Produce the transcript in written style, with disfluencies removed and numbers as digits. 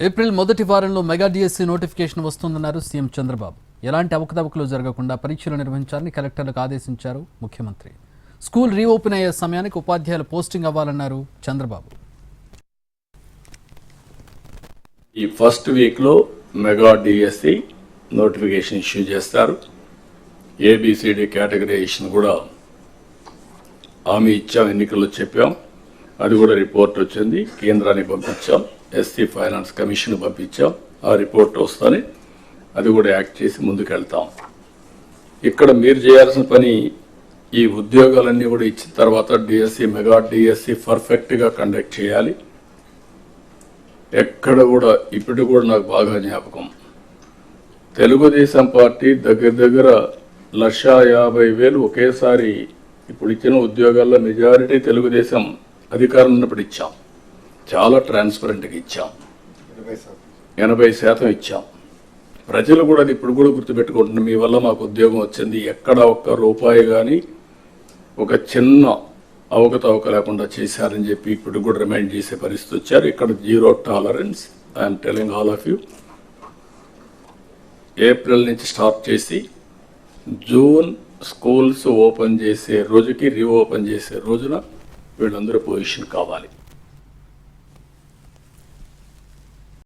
April మొదటి వారంలో mega DSC notification వస్తుందన్నారు సీఎం చంద్రబాబు. ఎలాంటి అవకతవకలు జరగకుండా పరీక్షలు నిర్వహించాలని కలెక్టర్లకు ఆదేశించారు ముఖ్యమంత్రి. స్కూల్ రీఓపెన్ అయ్యే సమయానికి ఉపాధ్యాయుల పోస్టింగ్ అవ్వాలన్నారు చంద్రబాబు. ఈ ఫస్ట్ వీక్లో మెగా డిఎస్సి నోటిఫికేషన్ ఇష్యూ చేస్తారు. ఏబిసిడి కేటగరైజేషన్ కూడా హామీ ఇచ్చాం, ఎన్నికల్లో చెప్పాం. అది కూడా రిపోర్ట్ వచ్చింది, కేంద్రానికి పంపించాం, ఎస్సీ ఫైనాన్స్ కమిషన్ పంపించాం. ఆ రిపోర్ట్ వస్తానే అది కూడా యాక్ట్ చేసి ముందుకెళ్తాం. ఇక్కడ మీరు చేయాల్సిన పని ఈ ఉద్యోగాలన్నీ కూడా ఇచ్చిన తర్వాత డిఎస్సి మెగా డిఎస్సి పర్ఫెక్ట్గా కండక్ట్ చేయాలి. ఎక్కడ కూడా ఇప్పుడు కూడా నాకు బాగా జ్ఞాపకం, తెలుగుదేశం పార్టీ దగ్గర 1,50,000 ఒకేసారి ఇప్పుడు ఇచ్చిన ఉద్యోగాల్లో మెజారిటీ తెలుగుదేశం అధికారం ఉన్నప్పుడు ఇచ్చాం. చాలా ట్రాన్స్పరెంట్గా ఇచ్చాం, 80% ఇచ్చాం. ప్రజలు కూడా అది ఇప్పుడు కూడా గుర్తుపెట్టుకుంటున్నారు. మీ వల్ల మాకు ఉద్యోగం వచ్చింది, ఎక్కడ ఒక్క రూపాయి కానీ ఒక చిన్న అవకతవక లేకుండా చేశారని చెప్పి ఇప్పుడు కూడా రిమైండ్ చేసే పరిస్థితి వచ్చారు. ఇక్కడ zero tolerance. I'm telling all of you. April నుంచి స్టార్ట్ చేసి జూన్ స్కూల్స్ ఓపెన్ చేసే రోజుకి రీఓపెన్ చేసే రోజున వీళ్ళందరూ పొజిషన్ కావాలి.